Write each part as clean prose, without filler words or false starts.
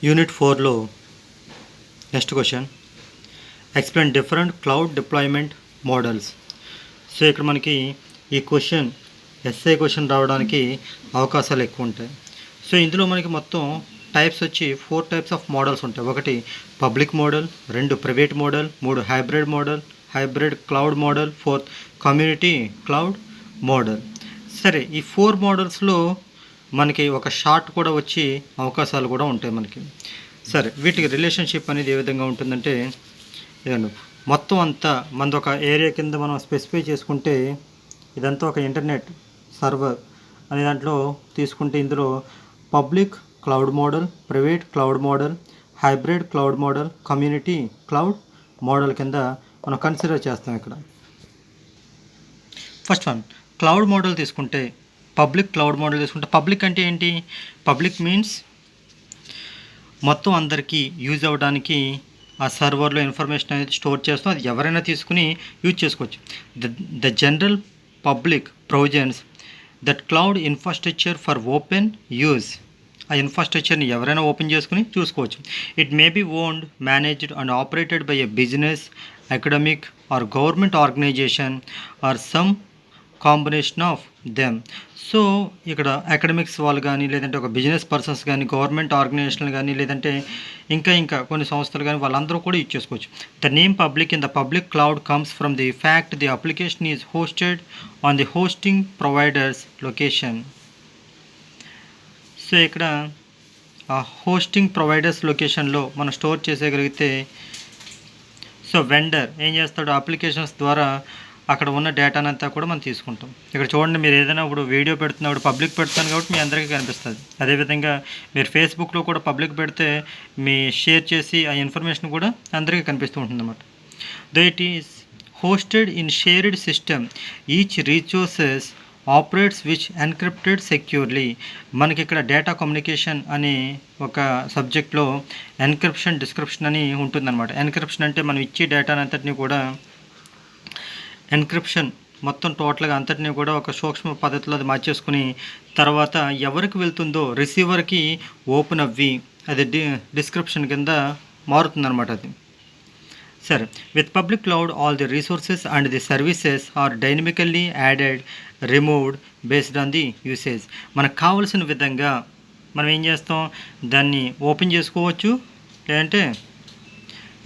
Unit 4లో next question explain different cloud deployment models. So ఇక్కడ మనకి ఈ క్వశ్చన్ ఎస్ఐ క్వశ్చన్ రావడానికి అవకాశాలు ఎక్కువ ఉంటాయి. సో ఇందులో మనకి మొత్తం టైప్స్ వచ్చి 4 టైప్స్ ఆఫ్ మోడల్స్ ఉంటాయి. ఒకటి public model, 2 private model, 3 hybrid model, hybrid cloud model, 4 community cloud model. సరే, ఈ 4 మోడల్స్లో మనకి ఒక షార్ట్ కూడా వచ్చి అవకాశాలు కూడా ఉంటాయి మనకి. సరే, వీటికి రిలేషన్షిప్ అనేది ఏ విధంగా ఉంటుందంటే, ఇదండి మొత్తం అంతా మనది ఒక ఏరియా కింద మనం స్పెసిఫై చేసుకుంటే ఇదంతా ఒక ఇంటర్నెట్ సర్వర్ అనే దాంట్లో తీసుకుంటే ఇందులో public cloud model, private cloud model, hybrid cloud model, community cloud model కింద మనం కన్సిడర్ చేస్తాం. ఇక్కడ ఫస్ట్ వన్ క్లౌడ్ మోడల్ తీసుకుంటే, పబ్లిక్ క్లౌడ్ మోడల్ తీసుకుంటే, పబ్లిక్ అంటే ఏంటి? పబ్లిక్ మీన్స్ మొత్తం అందరికీ యూజ్ అవ్వడానికి ఆ సర్వర్లో ఇన్ఫర్మేషన్ అనేది స్టోర్ చేస్తాం, అది ఎవరైనా తీసుకుని యూజ్ చేసుకోవచ్చు. The general public provisions that cloud infrastructure for open use. ఆ ఇన్ఫ్రాస్ట్రక్చర్ని ఎవరైనా ఓపెన్ చేసుకుని చూసుకోవచ్చు. It may be owned, managed and operated by a business, academic or government organization or some combination of them. So ఇక్కడ academics వాళ్ళు కానీ, లేదంటే ఒక బిజినెస్ పర్సన్స్ కానీ, గవర్నమెంట్ ఆర్గనైజేషన్లు కానీ, లేదంటే ఇంకా కొన్ని సంస్థలు కానీ, వాళ్ళందరూ కూడా యూజ్ చేసుకోవచ్చు. The name public in the public cloud comes from the fact the application is hosted on the hosting providers location. So ఇక్కడ ఆ హోస్టింగ్ ప్రొవైడర్స్ లొకేషన్లో మనం స్టోర్ చేసేయగలిగితే, సో వెండర్ ఏం చేస్తాడు, అప్లికేషన్స్ ద్వారా అక్కడ ఉన్న డేటానంతా కూడా మనం తీసుకుంటాం. ఇక్కడ చూడండి, మీరు ఏదైనా ఇప్పుడు వీడియో పెడుతున్నప్పుడు పబ్లిక్ పెడుతున్నాను కాబట్టి మీ అందరికీ కనిపిస్తుంది. అదేవిధంగా మీరు ఫేస్బుక్లో కూడా పబ్లిక్ పెడితే మీ షేర్ చేసి ఆ ఇన్ఫర్మేషన్ కూడా అందరికీ కనిపిస్తూ ఉంటుంది అన్నమాట. Though it is hosted in shared system, each resources operates which encrypted securely. మనకి ఇక్కడ డేటా కమ్యూనికేషన్ అనే ఒక సబ్జెక్ట్లో ఎన్క్రిప్షన్ డిస్క్రిప్షన్ అని ఉంటుందన్నమాట. ఎన్క్రిప్షన్ అంటే మనం ఇచ్చే డేటానంతటిని కూడా ఎన్క్రిప్షన్ మొత్తం టోటల్గా అంతటినీ కూడా ఒక సూక్ష్మ పద్ధతిలో అది మార్చేసుకుని తర్వాత ఎవరికి వెళ్తుందో రిసీవర్కి ఓపెన్ అవ్వి అది డిస్క్రిప్షన్ కింద మారుతుందన్నమాట అది. సరే, with public cloud all the resources and the services are dynamically added, removed based on the usage. మనకు కావలసిన విధంగా మనం ఏం చేస్తాం, దాన్ని ఓపెన్ చేసుకోవచ్చు, లేదంటే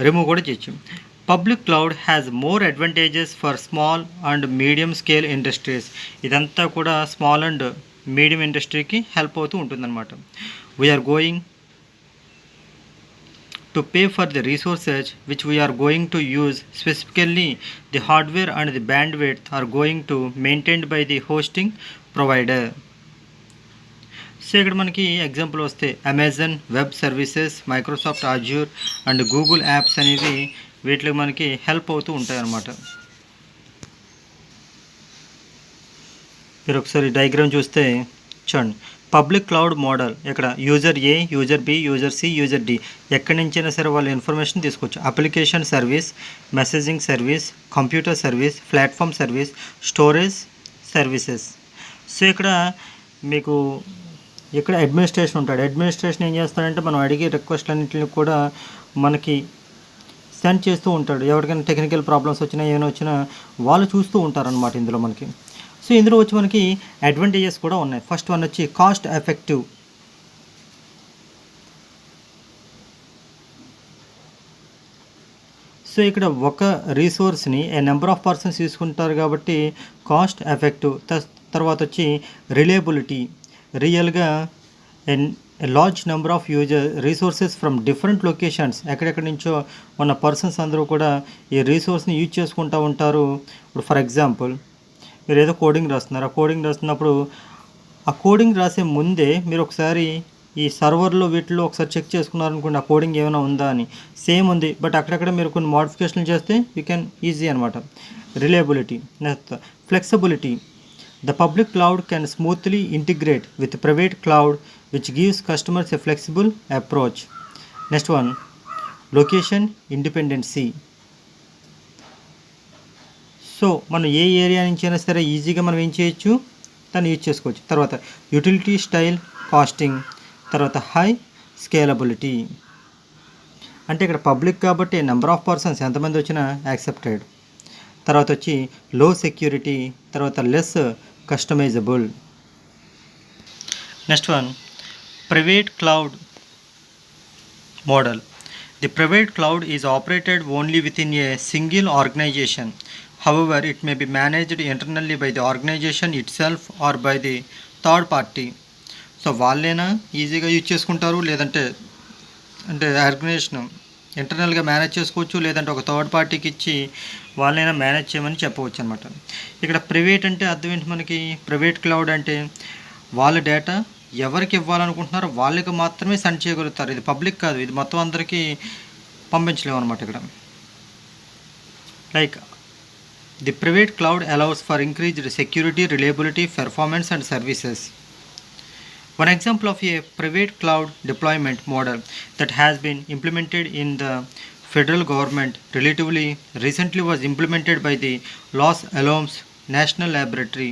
రిమూవ్ కూడా చేయొచ్చు. Public cloud has more advantages for small and medium scale industries. ఇదంతా కూడా స్మాల్ అండ్ మీడియం ఇండస్ట్రీకి హెల్ప్ అవుతూ ఉంటుందన్నమాట. We're going to pay for the resources which we're going to use, specifically the hardware and the bandwidth are going to maintained by the hosting provider. So ఇక్కడ మనకి example వస్తే Amazon web services, Microsoft Azure and Google apps అనేవి వీటికి మనకి help అవుతూ ఉంటాయి అన్నమాట. మీరు ఒకసారి డయాగ్రామ్ చూస్తే చూడండి, పబ్లిక్ క్లౌడ్ మోడల్ ఇక్కడ user A, user B, user C, user D ఎక్కడి నుంచైనా సరే వాళ్ళ ఇన్ఫర్మేషన్ తీసుకోవచ్చు. Application service, messaging service, computer service, platform service, storage services. So మీకు ఇక్కడ అడ్మినిస్ట్రేషన్ ఉంటాడు. అడ్మినిస్ట్రేషన్ ఏం చేస్తాడంటే మనం అడిగే రిక్వెస్ట్లన్నింటిని కూడా మనకి సెండ్ చేస్తూ ఉంటాడు. ఎవరికైనా టెక్నికల్ ప్రాబ్లమ్స్ వచ్చినా ఏమైనా వచ్చినా వాళ్ళు చూస్తూ ఉంటారనమాట ఇందులో మనకి. సో ఇందులో వచ్చి మనకి అడ్వాంటేజెస్ కూడా ఉన్నాయి. ఫస్ట్ వన్ వచ్చి కాస్ట్ ఎఫెక్టివ్. సో ఇక్కడ ఒక రీసోర్స్ని ఏ నెంబర్ ఆఫ్ పర్సన్స్ తీసుకుంటారు కాబట్టి కాస్ట్ ఎఫెక్టివ్. తర్వాత వచ్చి రిలయబిలిటీ, రియల్గా large number of resources from different locations, ఎక్కడెక్కడి నుంచో ఉన్న పర్సన్స్ అందరూ కూడా ఈ రీసోర్స్ని యూజ్ చేసుకుంటూ ఉంటారు. ఇప్పుడు ఫర్ ఎగ్జాంపుల్ మీరు ఏదో కోడింగ్ రాస్తున్నారు, ఆ కోడింగ్ రాస్తున్నప్పుడు ఆ కోడింగ్ రాసే ముందే మీరు ఒకసారి ఈ సర్వర్లో వీటిలో ఒకసారి చెక్ చేసుకున్నారనుకోండి, ఆ కోడింగ్ ఏమైనా ఉందా అని. సేమ్ ఉంది, బట్ అక్కడక్కడ మీరు కొన్ని మోడిఫికేషన్లు చేస్తే యూ కెన్ ఈజీ అనమాట. Reliability, next flexibility. The public cloud can smoothly integrate with private cloud, which gives customers a flexible approach. Next one, location independency. So మనం ఏ ఏరియా నుంచి అయినా సరే ఈజీగా మనం ఏం చేయొచ్చు, దాన్ని యూజ్ చేసుకోవచ్చు. తర్వాత యూటిలిటీ స్టైల్ కాస్టింగ్, తర్వాత హై స్కేలబిలిటీ. అంటే ఇక్కడ పబ్లిక్ కాబట్టి నెంబర్ ఆఫ్ పర్సన్స్ ఎంతమంది వచ్చినా యాక్సెప్టెడ్. తర్వాత వచ్చి లో సెక్యూరిటీ, తర్వాత less customisable. Next one private cloud model. The private cloud is operated only within a single organization. However, it may be managed internally by the organization itself or by the third party. So వాళ్ళైనా ఈజీగా use చేసుకుంటారు, లేదంటే అంటే organisation ఇంటర్నల్గా manage చేసుకోవచ్చు, లేదంటే ఒక third పార్టీకి ఇచ్చి వాళ్ళైనా మేనేజ్ చేయమని చెప్పవచ్చు అనమాట. ఇక్కడ ప్రైవేట్ అంటే అర్థం ఏంటి మనకి? ప్రైవేట్ క్లౌడ్ అంటే వాళ్ళ డేటా ఎవరికి ఇవ్వాలనుకుంటున్నారో వాళ్ళకి మాత్రమే సెండ్ చేయగలుగుతారు. ఇది పబ్లిక్ కాదు, ఇది మొత్తం అందరికీ పంపించలేము అనమాట. ఇక్కడ like the private cloud allows for increased security, reliability, performance and services. One example of a private cloud deployment model that has been implemented in the federal government relatively recently was implemented by the Los Alamos National Laboratory.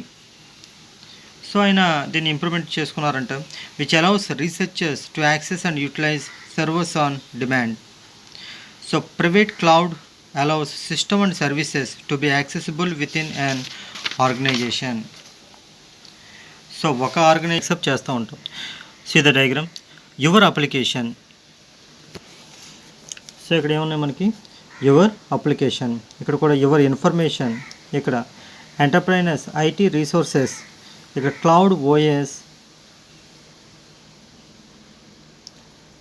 So ఆయన దీన్ని implement చేసుకున్నారంట, which allows researchers to access and utilise servers on demand. So private cloud allows system and services to be accessible within an organisation. So ఒక organise accept చేస్తూ ఉంటాం. See the diagram. Your application. So ఇక్కడ ఏమున్నాయి మనకి? Your application, ఇక్కడ కూడా your information, ఇక్కడ entrepreneurs IT resources, ఇక్కడ cloud OS,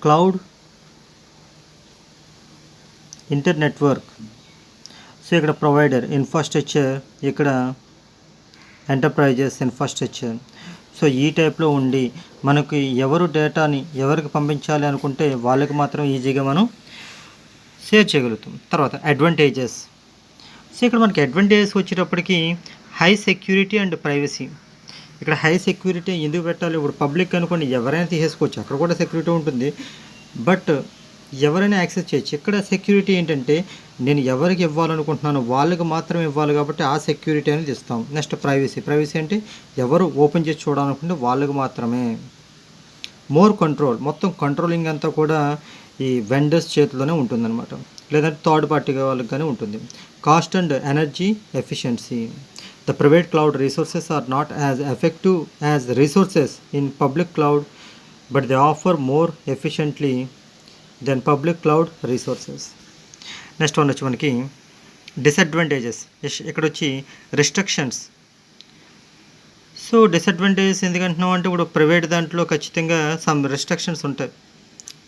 cloud inter network. So ఇక్కడ ప్రొవైడర్ ఇన్ఫ్రాస్ట్రక్చర్, ఇక్కడ ఎంటర్ప్రైజెస్ ఇన్ఫ్రాస్ట్రక్చర్. సో ఈ టైప్లో ఉండి మనకి ఎవరు డేటాని ఎవరికి పంపించాలి అనుకుంటే వాళ్ళకి మాత్రం ఈజీగా మనం షేర్ చేయగలుగుతాం. తర్వాత అడ్వాంటేజెస్. సో ఇక్కడ మనకి అడ్వాంటేజెస్ వచ్చేటప్పటికి హై సెక్యూరిటీ అండ్ ప్రైవసీ. ఇక్కడ హై సెక్యూరిటీ ఎందుకు పెట్టాలి? ఇప్పుడు పబ్లిక్ అనుకోండి ఎవరైనా తీసేసుకోవచ్చు, అక్కడ కూడా సెక్యూరిటీ ఉంటుంది, బట్ ఎవరైనా యాక్సెస్ చేయొచ్చు. ఇక్కడ సెక్యూరిటీ ఏంటంటే నేను ఎవరికి ఇవ్వాలనుకుంటున్నాను వాళ్ళకి మాత్రమే ఇవ్వాలి కాబట్టి ఆ సెక్యూరిటీ అనేది ఇస్తాం. Next privacy. ప్రైవసీ అంటే ఎవరు ఓపెన్ చేసి చూడాలనుకుంటే వాళ్ళకి మాత్రమే. మోర్ కంట్రోల్, మొత్తం కంట్రోలింగ్ అంతా కూడా ఈ వెండర్స్ చేతిలోనే ఉంటుందన్నమాట, లేదంటే థర్డ్ పార్టీ వాళ్ళకి కానీ ఉంటుంది. Cost and energy efficiency. The private cloud resources are not as effective as resources in public cloud, but they offer more efficiently than public cloud resources. Next one వచ్చి మనకి disadvantages. ఇక్కడ వచ్చి restrictions. So disadvantages ఎందుకంటున్నాం అంటే ఇప్పుడు private దాంట్లో ఖచ్చితంగా some restrictions ఉంటాయి.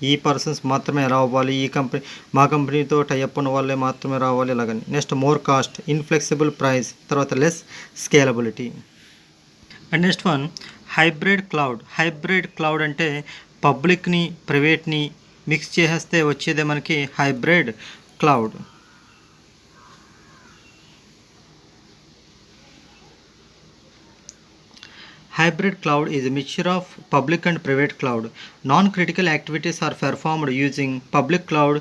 ఈ పర్సన్స్ మాత్రమే రావాలి, ఈ కంపెనీ మా కంపెనీతో టైఅప్ ఉన్న వాళ్ళే మాత్రమే రావాలి ఇలాగని. Next more cost, inflexible price, తర్వాత less scalability. And next one hybrid cloud. Hybrid cloud అంటే పబ్లిక్ని ప్రైవేట్ని మిక్స్ చేసేస్తే వచ్చేదే మనకి hybrid cloud. Hybrid cloud is a mixture of public and private cloud. Non-critical activities are performed using public cloud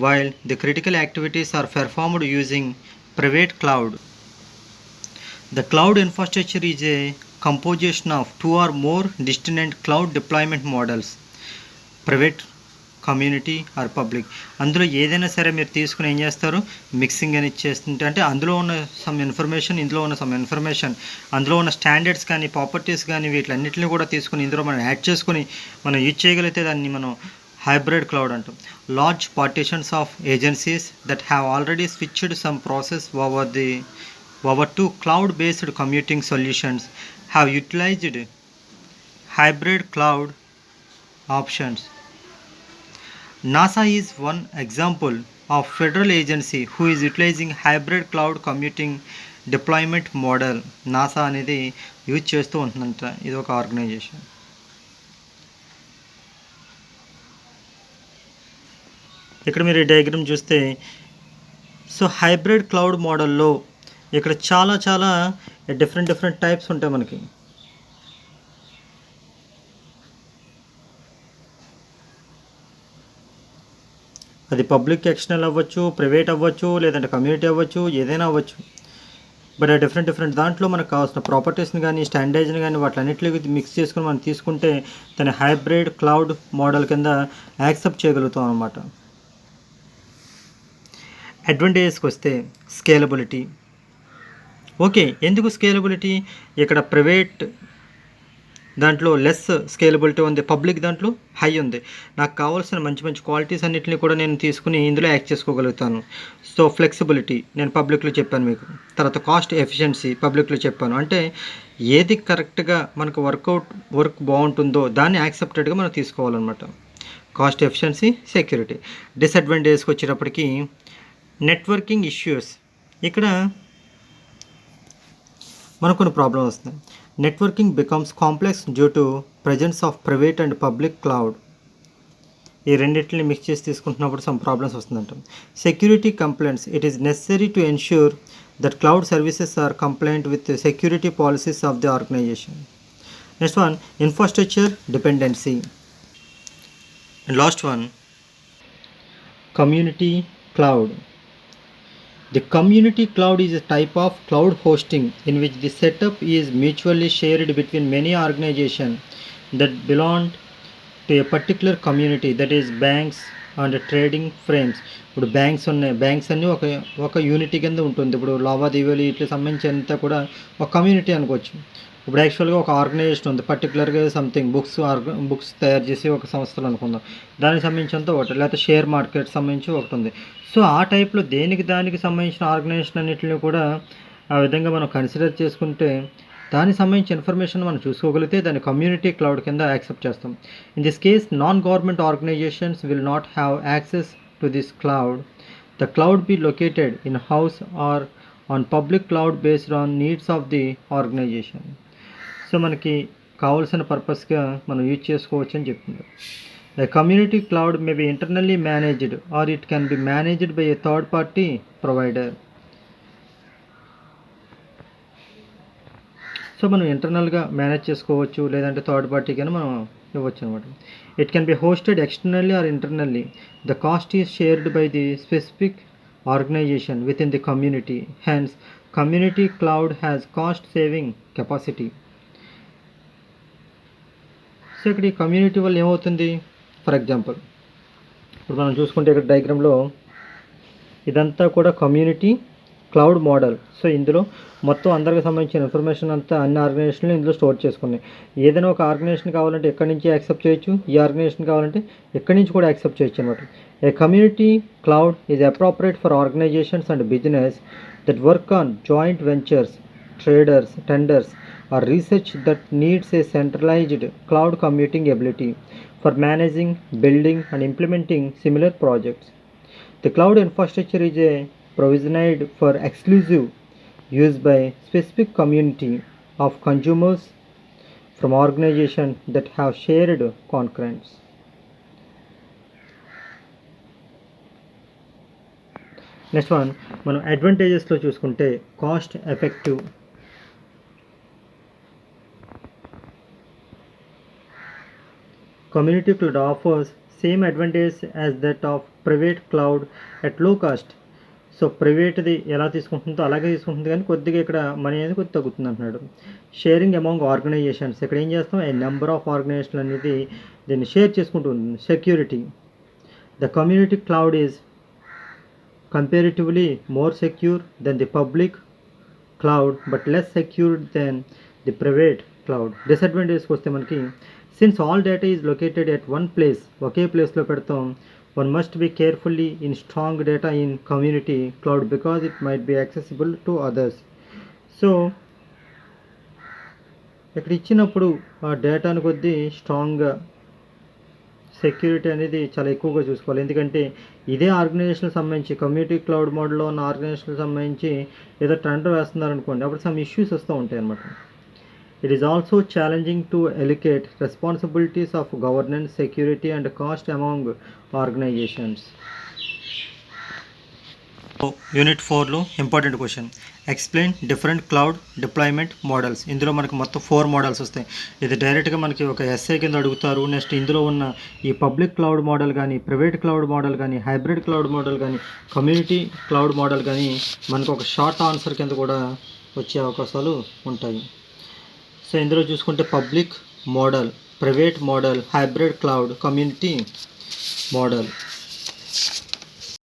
while the critical activities are performed using private cloud. The cloud infrastructure is a composition of two or more distinct cloud deployment models, private, community or public. అందులో ఏదైనా సరే మీరు తీసుకుని ఏం చేస్తారు, mixing అని ఇచ్చేస్తుంటే అంటే అందులో ఉన్న సమ్ ఇన్ఫర్మేషన్, ఇందులో ఉన్న సమ్ ఇన్ఫర్మేషన్, అందులో ఉన్న స్టాండర్డ్స్ కానీ ప్రాపర్టీస్ కానీ వీటిలన్నింటినీ కూడా తీసుకుని ఇందులో మనం యాడ్ చేసుకొని మనం యూజ్ చేయగలిగితే దాన్ని మనం హైబ్రిడ్ క్లౌడ్ అంటాం. Large partitions of agencies that have already switched some process over to cloud based computing solutions have utilized hybrid cloud options. NASA is one example of federal agency who is utilizing hybrid cloud computing deployment model. NASA అనేది use చేస్తూ ఉంటుందంట, ఇది ఒక organisation. ఇక్కడ మీరు ఈ diagram చూస్తే so hybrid cloud మోడల్లో ఇక్కడ చాలా డిఫరెంట్ టైప్స్ ఉంటాయి మనకి. అది పబ్లిక్ ఎక్స్టర్నల్ అవ్వచ్చు, ప్రైవేట్ అవ్వచ్చు, లేదంటే కమ్యూనిటీ అవ్వచ్చు, ఏదైనా అవ్వచ్చు. బట్ ఆ డిఫరెంట్ దాంట్లో మనకు కావాల్సిన ప్రాపర్టీస్ని కానీ స్టాండర్డ్స్ని కానీ వాటిలన్నిటికి మిక్స్ చేసుకుని మనం తీసుకుంటే దాన్ని హైబ్రిడ్ క్లౌడ్ మోడల్ కింద యాక్సెప్ట్ చేయగలుగుతాం అనమాట. అడ్వాంటేజెస్కి వస్తే స్కేలబిలిటీ. ఓకే, ఎందుకు స్కేలబిలిటీ? ఇక్కడ ప్రైవేట్ దాంట్లో లెస్ స్కేలబిలిటీ ఉంది, పబ్లిక్ దాంట్లో హై ఉంది. నాకు కావాల్సిన మంచి క్వాలిటీస్ అన్నింటినీ కూడా నేను తీసుకుని ఇందులో యాక్ట్ చేసుకోగలుగుతాను. సో ఫ్లెక్సిబిలిటీ నేను పబ్లిక్లో చెప్పాను మీకు. తర్వాత కాస్ట్ ఎఫిషియన్సీ పబ్లిక్లో చెప్పాను. అంటే ఏది కరెక్ట్గా మనకు వర్క్ బాగుంటుందో దాన్ని యాక్సెప్టెడ్గా మనం తీసుకోవాలన్నమాట. Cost efficiency, security. డిసడ్వాంటేజ్కి వచ్చేటప్పటికి నెట్వర్కింగ్ ఇష్యూస్. ఇక్కడ మనకు కొన్ని ప్రాబ్లమ్ వస్తున్నాయి. Networking becomes complex due to presence of private and public cloud. ఈ రెండింటిని మిక్స్ చేసి తీసుకుంటున్నప్పుడు సమ్ ప్రాబ్లమ్స్ వస్తుందంట. Security complaints. It is necessary to ensure that cloud services are compliant with security policies of the organization. Next one, infrastructure dependency. And last one, community cloud. The community cloud is a type of cloud hosting in which the setup is mutually shared between many organizations that belong to a particular community, that is banks and trading firms. ఇప్పుడు banks ఉన్నాయి, banks అన్నీ ఒక unity కింద ఉంటుంది. ఇప్పుడు లావాదేవీలు ఇట్లా సంబంధించి అంతా కూడా ఒక కమ్యూనిటీ అనుకోవచ్చు. ఇప్పుడు యాక్చువల్గా ఒక ఆర్గనైజేషన్ ఉంది, పర్టికులర్గా సంథింగ్ బుక్స్ తయారు చేసి ఒక సంస్థలు అనుకుందాం, దానికి సంబంధించినంత ఒకటి, లేకపోతే షేర్ మార్కెట్ సంబంధించి ఒకటి ఉంది. సో ఆ టైప్లో దానికి సంబంధించిన ఆర్గనైజేషన్ అన్నింటినీ కూడా ఆ విధంగా మనం కన్సిడర్ చేసుకుంటే దానికి సంబంధించిన ఇన్ఫర్మేషన్ మనం చూసుకోగలిగితే దాన్ని కమ్యూనిటీ క్లౌడ్ కింద యాక్సెప్ట్ చేస్తాం. In this case non government organizations will not have access to this cloud. The cloud be located in house or on public cloud based on needs of the organization. So మనకి కావాల్సిన పర్పస్గా మనం use చేసుకోవచ్చు అని చెప్తుంది. A community cloud may be internally managed or it can be managed by a third party provider. So మనం ఇంటర్నల్గా manage చేసుకోవచ్చు, లేదంటే థర్డ్ పార్టీకి అని మనం ఇవ్వచ్చు అనమాట. It can be hosted externally or internally. The cost is shared by the specific organization with in the community. Hence community cloud has cost saving capacity. So ఇక్కడ ఈ కమ్యూనిటీ వల్ల ఏమవుతుంది? ఫర్ ఎగ్జాంపుల్ ఇప్పుడు మనం చూసుకుంటే ఇక్కడ డయాగ్రామ్లో ఇదంతా కూడా కమ్యూనిటీ క్లౌడ్ మోడల్. సో ఇందులో మొత్తం అందరికి సంబంధించిన ఇన్ఫర్మేషన్ అంతా అన్ని ఆర్గనైజేషన్లు ఇందులో స్టోర్ చేసుకున్నాయి. ఏదైనా ఒక ఆర్గనైజేషన్ కావాలంటే ఎక్కడి నుంచి యాక్సెప్ట్ చేయొచ్చు, ఈ ఆర్గనైజేషన్ కావాలంటే ఎక్కడి నుంచి కూడా యాక్సెప్ట్ చేయొచ్చు అనమాట. A community cloud is appropriate for organisations and business that work on joint ventures, tenders or research that needs a centralized cloud computing ability for managing, building and implementing similar projects. The cloud infrastructure is provisioned for exclusive use by specific community of consumers from organizations that have shared concurrents. Next one, మనం అడ్వాంటేజెస్లో చూసుకుంటే cost effective. Community cloud offers same advantage as that of private cloud at low cost. So ప్రైవేట్ది ఎలా తీసుకుంటుందో అలాగే తీసుకుంటుంది, కానీ కొద్దిగా ఇక్కడ మనీ అనేది కొద్దిగా తగ్గుతుంది అంటున్నాడు. Sharing among organizations. ఇక్కడ ఏం చేస్తాం, ఏ నెంబర్ ఆఫ్ ఆర్గనైజేషన్ అనేది దీన్ని షేర్ చేసుకుంటుంది. Security. The community cloud is comparatively more secure than the public cloud but less secured than the private cloud. డిసడ్వాంటేజ్కి వస్తే మనకి since all data is located at one place, ఒకే ప్లేస్లో పెడతాం. One must be carefully in strong data in community cloud because it might be accessible to others. So ఇక్కడ ఇచ్చినప్పుడు ఆ డేటాను కొద్దీ స్ట్రాంగ్గా సెక్యూరిటీ అనేది చాలా ఎక్కువగా చూసుకోవాలి. ఎందుకంటే ఇదే ఆర్గనైజేషన్ సంబంధించి కమ్యూనిటీ క్లౌడ్ మోడల్లో ఉన్న ఆర్గనైజేషన్ సంబంధించి ఏదో టెండర్ వేస్తున్నారనుకోండి, అప్పుడు సమ్ ఇష్యూస్ వస్తూ ఉంటాయి అన్నమాట. It is also challenging to allocate responsibilities of governance, security and cost among organizations. Unit 4లో important question, explain different cloud deployment models. ఇందులో మనకి మొత్తం 4 మోడల్స్ వస్తాయి. ఇది డైరెక్ట్గా మనకి ఒక ఎస్ఏ కింద అడుగుతారు. నెక్స్ట్ ఇందులో ఉన్న ఈ పబ్లిక్ క్లౌడ్ మోడల్ కానీ, ప్రైవేట్ క్లౌడ్ మోడల్ కానీ, హైబ్రిడ్ క్లౌడ్ మోడల్ కానీ, కమ్యూనిటీ క్లౌడ్ మోడల్ కానీ మనకు ఒక షార్ట్ ఆన్సర్ కింద కూడా వచ్చే అవకాశాలు ఉంటాయి. సో ఇందులో చూసుకుంటే public model, private model, hybrid cloud, community model.